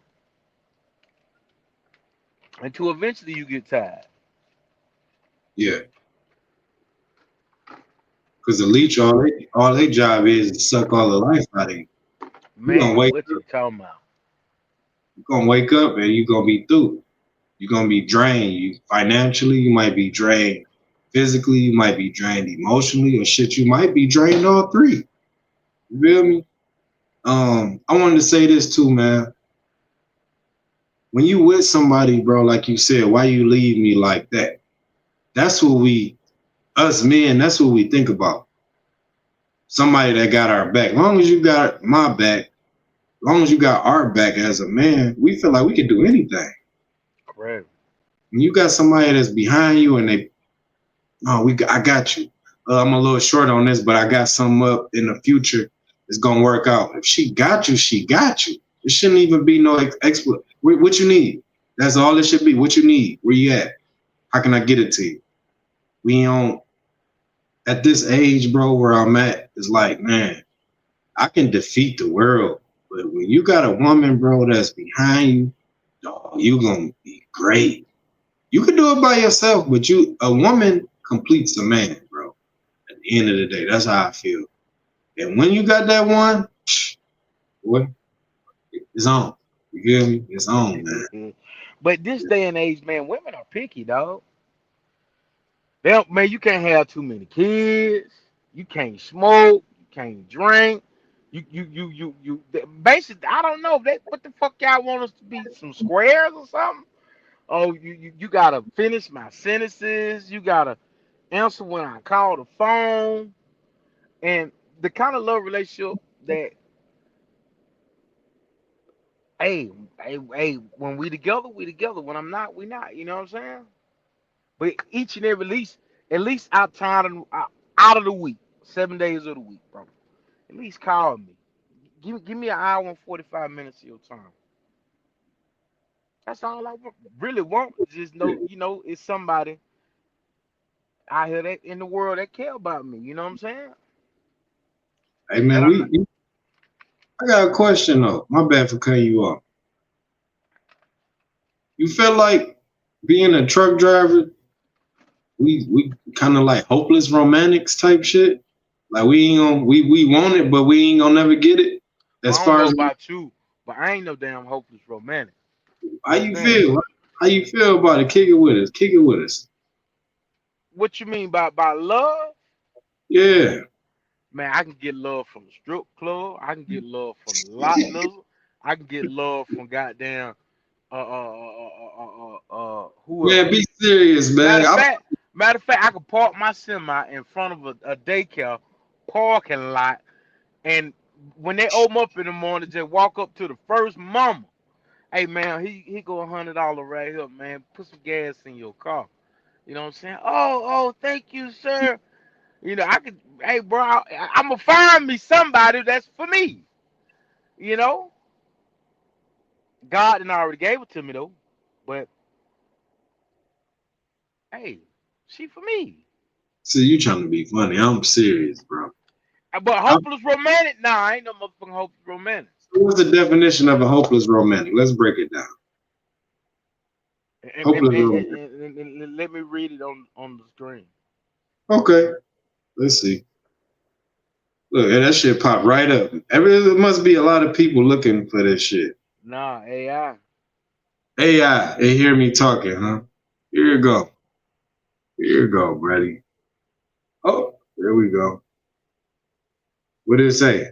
until eventually you get tired. yeah. Because the leech, all they job is to suck all the life out of you. You gonna Man, wake what up, you talking about? you gonna wake up, and you gonna be through. You're gonna be drained. You financially, you might be drained. Physically, you might be drained emotionally, or shit, you might be drained all three. You feel me? I wanted to say this too, man. When you with somebody, bro, like you said, why you leave me like that? That's what us men, that's what we think about. Somebody that got our back. Long as you got my back, long as you got our back as a man, we feel like we can do anything. Correct. When you got somebody that's behind you and I got you. I'm a little short on this, but I got something up in the future. It's gonna work out. If she got you, she got you. It shouldn't even be no expert. What you need? That's all it should be. What you need? Where you at? How can I get it to you? We don't at this age, bro. Where I'm at is like, man, I can defeat the world, but when you got a woman, bro, that's behind you, dog, you gonna be great. You can do it by yourself, but a woman completes a man, bro. At the end of the day, that's how I feel. And when you got that one, boy, it's on. You feel me? It's on, man. But this day and age, man, women are picky, dog. They don't, man, you can't have too many kids. You can't smoke. You can't drink. Basically, I don't know. What the fuck y'all want us to be? Some squares or something? Oh, you gotta finish my sentences. You gotta answer when I call the phone. And the kind of love relationship that, hey, when we together, we together. When I'm not, we not. You know what I'm saying? But each and every least, at least out of the week, 7 days of the week, bro. At least call me. Give me an hour and 45 minutes of your time. That's all I really want. Just know, it's somebody out here that in the world that care about me. You know what I'm saying? Hey, That man, I'm not. I got a question though. My bad for cutting you off. You feel like being a truck driver, we kind of like hopeless romantics type shit. Like we ain't gonna we want it, but we ain't gonna never get it. Well, As I don't far know as about you, but I ain't no damn hopeless romantic. how You you understand? feel, how you feel about it? Kick it with us. Kick it with us. What you mean by love? Yeah. Man, I can get love from the strip club. I can get love from the lot lizard. I can get love from goddamn who Man, else? be serious, Matter man. of fact, I could park my semi in front of a daycare parking lot and when they open up in the morning, just walk up to the first mama. Hey man, he go $100 right here, man. Put some gas in your car. You know what I'm saying? Oh, thank you, sir. You know, I could. Hey, bro, I'm gonna find me somebody that's for me. You know, God didn't already gave it to me though. But hey, she for me. See, you trying to be funny. I'm serious, bro. But I, hopeless romantic? Nah, I ain't no motherfucking hopeless romantic. what's the definition of a hopeless romantic? Let's break it down. And, and, Hopeless and, romantic. and let me read it on the screen. Okay, let's see. Look, and that shit popped right up. There must be a lot of people looking for this shit. Nah, AI. AI, they hear me talking, huh? Here you go. Here you go, buddy. Oh, there we go. What did it say?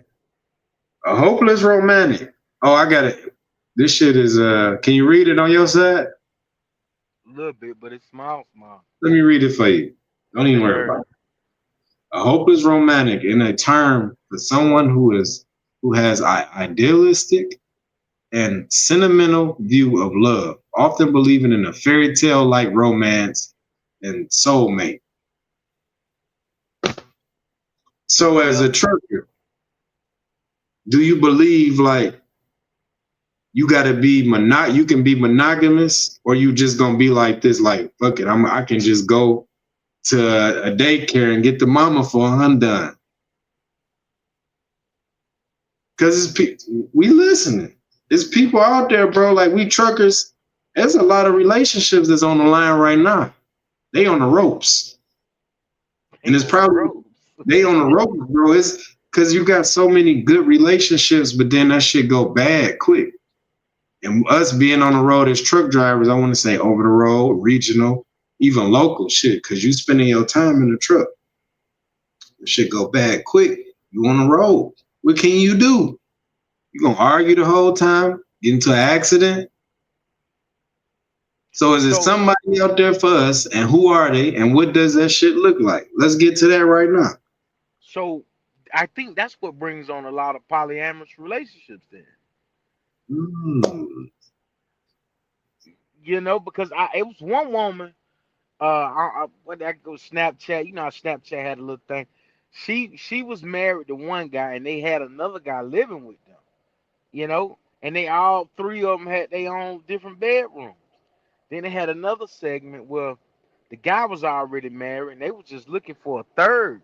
A hopeless romantic. Oh, I got it. This shit is can you read it on your side? A little bit, but it's small, small. Let me read it for you. Don't Let even me worry hear about it. it. A hopeless romantic in a term for someone who has idealistic and sentimental view of love, often believing in a fairy tale like romance and soulmate. So as a Well, trucker, do you believe like you gotta be you can be monogamous, or you just gonna be like this, like fuck it, I can just go to a daycare and get the mama for undone. Cause we listening. It's people out there, bro. Like we truckers, there's a lot of relationships that's on the line right now. They on the ropes. And they it's on the probably ropes. they on the ropes, bro. It's because you got so many good relationships, but then that shit go bad quick. And us being on the road as truck drivers, I want to say over the road, regional, even local shit, because you spending your time in the truck. The shit go bad quick. You on the road. What can you do? You gonna argue the whole time, get into an accident. So is it So, somebody out there for us, and who are they, and what does that shit look like? Let's get to that right now. so I think that's what brings on a lot of polyamorous relationships. Then, Mm. you know, because it was one woman. What that go Snapchat? You know how Snapchat had a little thing. She was married to one guy, and they had another guy living with them. You know, and they all three of them had their own different bedrooms. Then they had another segment where the guy was already married, and they was just looking for a third.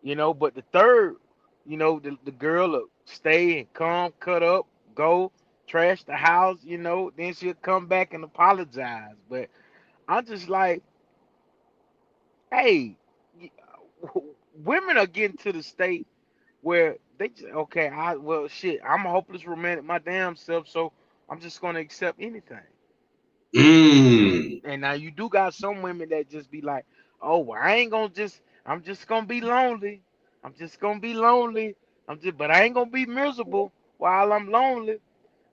You know, but the third, you know, the girl will stay and come, cut up, go, trash the house, you know, then she'll come back and apologize. But I'm just like, hey, women are getting to the state where they just, okay, well shit, I'm a hopeless romantic my damn self, so I'm just gonna accept anything. Mm. And now you do got some women that just be like, oh, well, I ain't gonna just, I'm just gonna be lonely. I'm just gonna be lonely. But I ain't gonna be miserable while I'm lonely.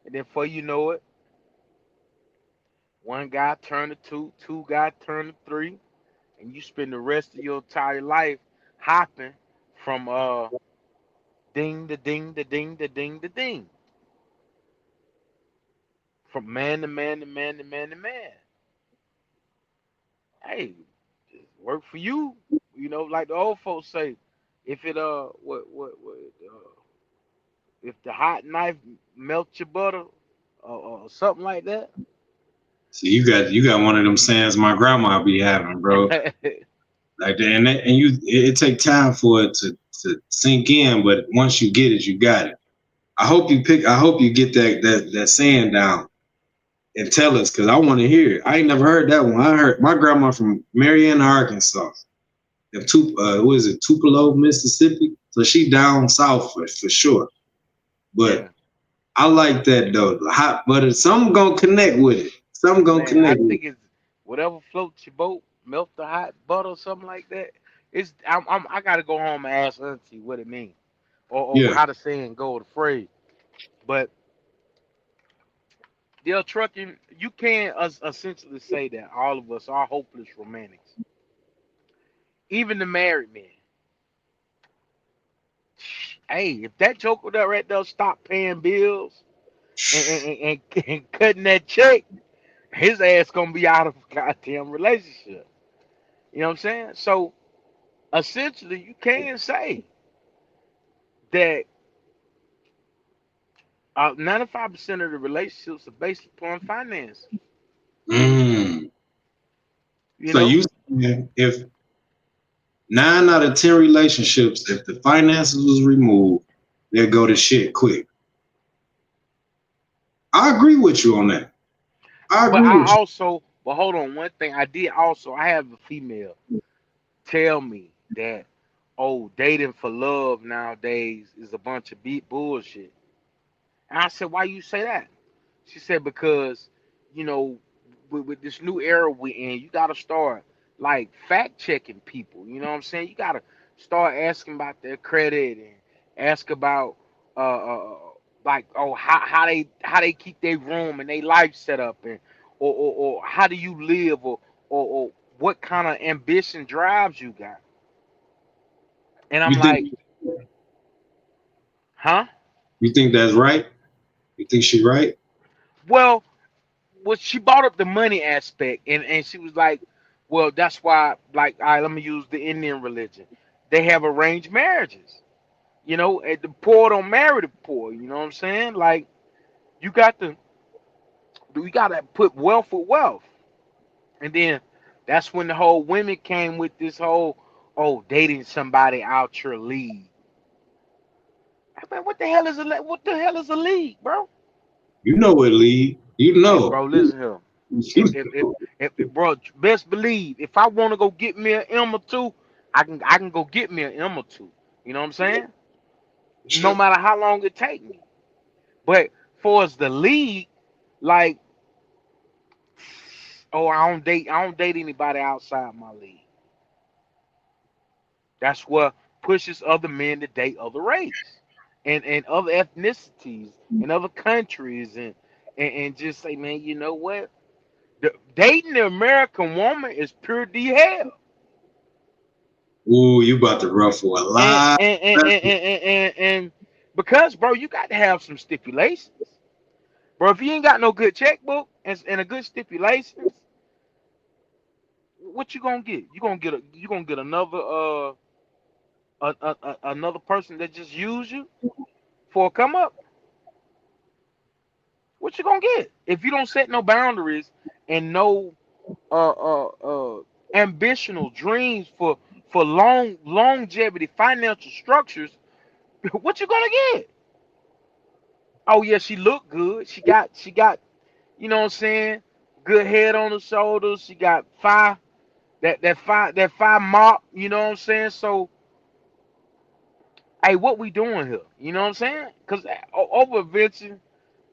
And then before you know it, one guy turned to two, two guy turned to three, and you spend the rest of your entire life hopping from ding to ding to ding to ding to ding, from man to man to man to man to man. Hey, work for you. You know, like the old folks say, if it if the hot knife melts your butter or something like that. So you got one of them sayings my grandma be having, bro. Like that, and it take time for it to sink in, but once you get it, you got it. I hope you get that saying down and tell us, because I want to hear it. I ain't never heard that one. I heard my grandma from Marianna, Arkansas. What is it, Tupelo, Mississippi? So she down south for sure. But Yeah, I like that though. The hot butter. Some gonna connect with it. Some gonna man, I connect with it. think it's whatever floats your boat, melt the hot butter or something like that. I gotta go home and ask Auntie what it means or Yeah. how the saying go, the phrase. But they're trucking. You can't essentially say that all of us are hopeless romantics. Even the married men. Hey, if that joker that right there stop paying bills and cutting that check, his ass gonna be out of a goddamn relationship. You know what I'm saying? So essentially, you can say that 95% of the relationships are based upon finance. Mm. You So know, you saying if 9 out of 10 relationships, if the finances was removed, they'll go to shit quick. I agree with you on that. I but agree I with you. also, but hold on, one thing I did also, I have a female tell me that, oh, dating for love nowadays is a bunch of beat bullshit. And I said, why you say that? She said, because, you know, with this new era we in, you got to start like fact checking people. You know what I'm saying? You got to start asking about their credit and ask about, like, oh, how they keep their room and their life set up, and or how do you live, or what kind of ambition drives you got. And I'm You think like, huh? you think that's right? You think she right? Well, she brought up the money aspect, and she was like, well, that's why, like, all right, let me use the Indian religion. They have arranged marriages. You know, and the poor don't marry the poor. You know what I'm saying? Like, you got to, we got to put wealth with wealth. And then that's when the whole women came with this whole, oh, dating somebody out your league. I mean, what the hell is a league, bro? You know what, Lee. You Hey, know. bro, listen here. If if if, bro, best believe, if I want to go get me an M or two, I can go get me an M or two. You know what I'm saying? No Sure. matter how long it take me. But for as the league, like, oh, I don't date anybody outside my league. That's what pushes other men to date other races and other ethnicities and other countries, and just say, man, you know what? Dating the American woman is pure D hell. Ooh, you about to ruffle a and lot. and and and, and, and because, bro, you got to have some stipulations, bro. If you ain't got no good checkbook and a good stipulations, what you gonna get? You gonna get another another person that just use you for a come up. What you gonna get if you don't set no boundaries and no uh uh uh ambitional dreams for longevity financial structures? What you gonna get? Oh yeah, she looked good. She got you know what I'm saying, good head on her shoulders. She got that five mop, you know what I'm saying? So, hey, what we doing here? You know what I'm saying? Cause over eventually,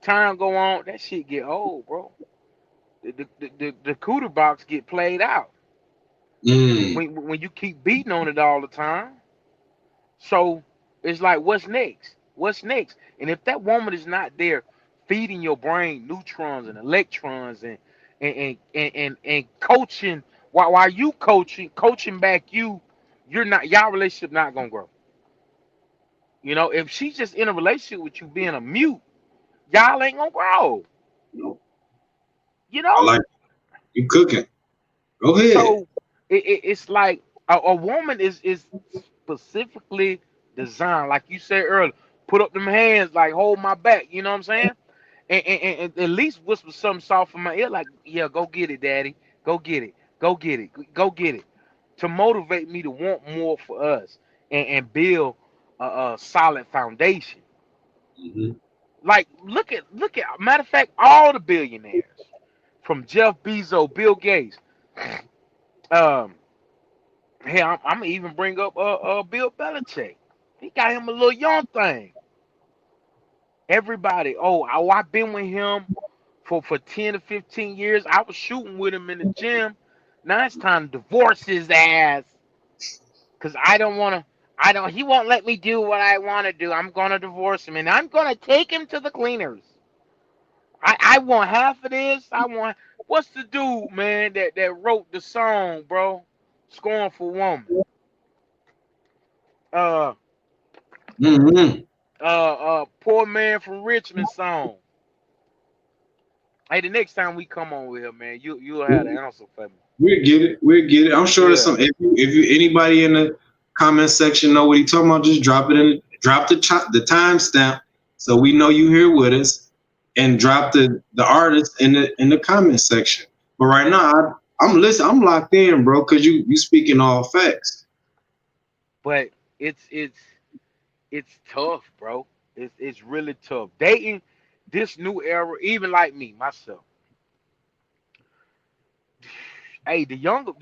time go on, that shit get old, bro. The cooter box get played out Mm. when you keep beating on it all the time. So it's like, what's next? What's next? And if that woman is not there feeding your brain neutrons and electrons and coaching, while you coaching back you, y'all relationship not gonna grow. You know, if she's just in a relationship with you being a mute, y'all ain't gonna grow. No, You I know? like you cooking. Go ahead. So it's like a woman is specifically designed, like you said earlier, put up them hands, like hold my back. You know what I'm saying? And at least whisper something soft in my ear, like, yeah, go get it, daddy, go get it, go get it, go get it, to motivate me to want more for us and build a solid foundation. Hmm. Like, look at matter of fact, all the billionaires from Jeff Bezos, Bill Gates. Um, Hey, I'm gonna even bring up Bill Belichick. He got him a little young thing. Everybody, I've been with him for 10 to 15 years. I was shooting with him in the gym. Now it's time to divorce his ass because I don't want to. I don't. He won't let me do what I want to do. I'm gonna divorce him, and I'm gonna take him to the cleaners. I want half of this. I want. What's the dude, man, that wrote the song, bro? Scornful Woman. Uh, Mm-hmm. Poor man from Richmond song. Hey, the next time we come on with here, man, you'll have the answer for me. We'll get it. We'll get it. I'm sure there's Yeah. some. If you anybody in the comment section know what he talking about, just drop it in. Drop the timestamp so we know you here with us, and drop the artist in the comment section. But right now, I'm listening. I'm locked in, bro, because you speaking all facts. But it's tough, bro. It's really tough. Dating this new era, even like me, myself. Hey, the younger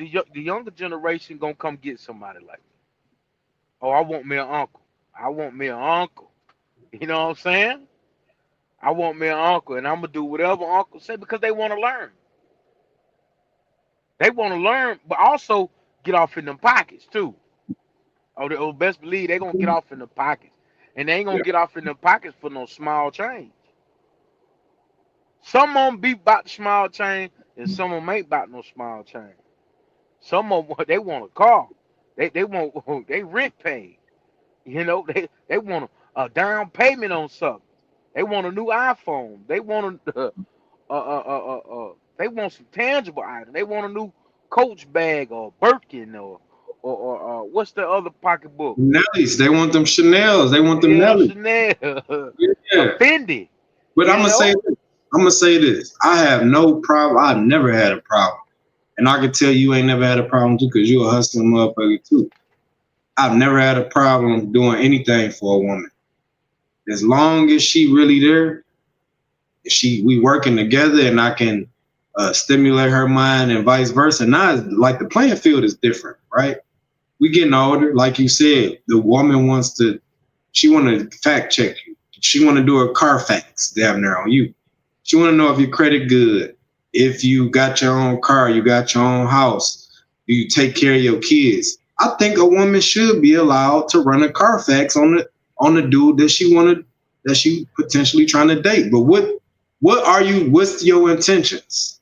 generation gonna come get somebody like me. Oh, I want me an uncle. I want me an uncle. You know what I'm saying? I want me an uncle, and I'm gonna do whatever uncle say because they want to learn. They want to learn, but also get off in them pockets too. Oh, best believe they gonna get off in the pockets, and they ain't gonna Yeah. get off in the pockets for no small change. Some of them be about the small change, and some of them ain't about no small change. Some of them they want a car, they want they rent paid. You know, they want a down payment on something. They want a new iPhone. They want they want some tangible item. They want a new Coach bag or Birkin or what's the other pocketbook? Nellies, they want them Chanel's. They want them Yeah, Nellies. Chanel, a Yeah. Fendi. But You know, I'm gonna say this. I have no problem. I've never had a problem, and I can tell you ain't never had a problem too, because you a hustling motherfucker too. I've never had a problem doing anything for a woman. As long as she really there, we working together and I can stimulate her mind and vice versa. Now, like the playing field is different, right? We getting older, like you said. The woman she want to fact check you. She want to do a Carfax damn near on you. She want to know if your credit good, if you got your own car, you got your own house, do you take care of your kids. I think a woman should be allowed to run a Carfax on the dude that she potentially trying to date. But what's your intentions?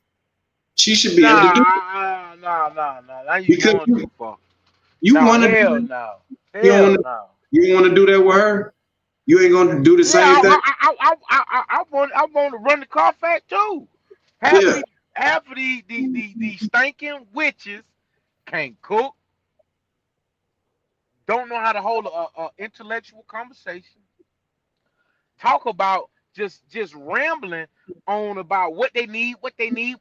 She should be able to do it nah. Now you because going too far. you No, want to hell do no, you don't want hell to no. you want to do that with her. You ain't gonna do the Yeah, same thing. I want to run the car fast too. Half of Yeah. the half of the stinking witches can't cook, don't know how to hold a intellectual conversation, talk about just rambling on about what they need, what they need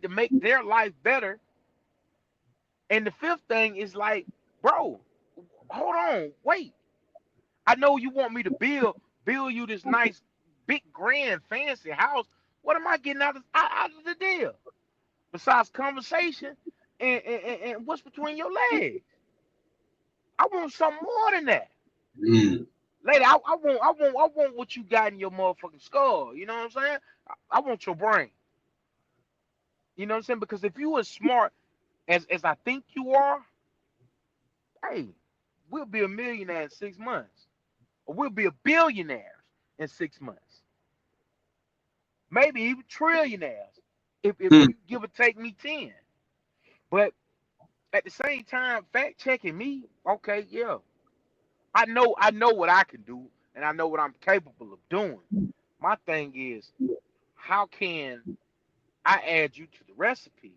to make their life better. And the fifth thing is like, bro, hold on, wait. I know you want me to build you this nice, big, grand, fancy house. What am I getting out of the deal? Besides conversation and what's between your legs? I want something more than that. Mm. Lady, I want what you got in your motherfucking skull. You know what I'm saying? I want your brain. You know what I'm saying? Because if you as smart as I think you are, hey, we'll be a millionaire in 6 months. Or we'll be a billionaire in 6 months. Maybe even trillionaires. If Mm. you give or take me 10. But at the same time, fact checking me, okay, yeah. I know what I can do and I know what I'm capable of doing. My thing is, how can I add you to the recipe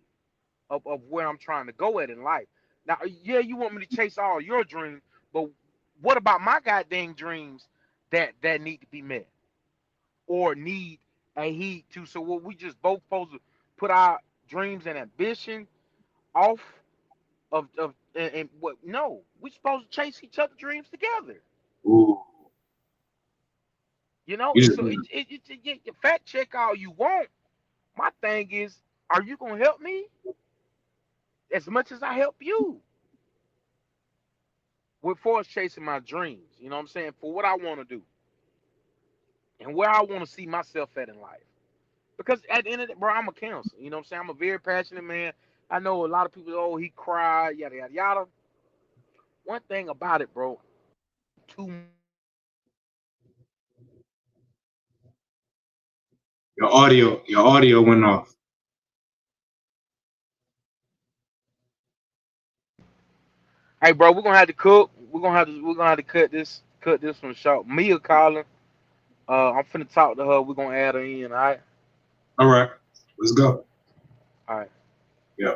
of where I'm trying to go at in life? Now, yeah, you want me to chase all your dreams, but what about my goddamn dreams that need to be met or need a heed to? So what we just both supposed to put our dreams and ambition off of and what? No, we supposed to chase each other's dreams together. Ooh. You know, You just, so you fact check all you want. My thing is, are you gonna help me as much as I help you with for us chasing my dreams? You know what I'm saying? For what I want to do and where I want to see myself at in life. Because at the end of the day, bro, I'm a counselor. You know what I'm saying? I'm a very passionate man. I know a lot of people, oh, he cried, yada yada yada. One thing about it, bro, too your audio went off. Hey, bro, we're gonna have to cook. We're gonna have to cut this. cut this one short. Mia calling. I'm finna talk to her. We're gonna add her in. All right. All right, let's go. All right. Yeah.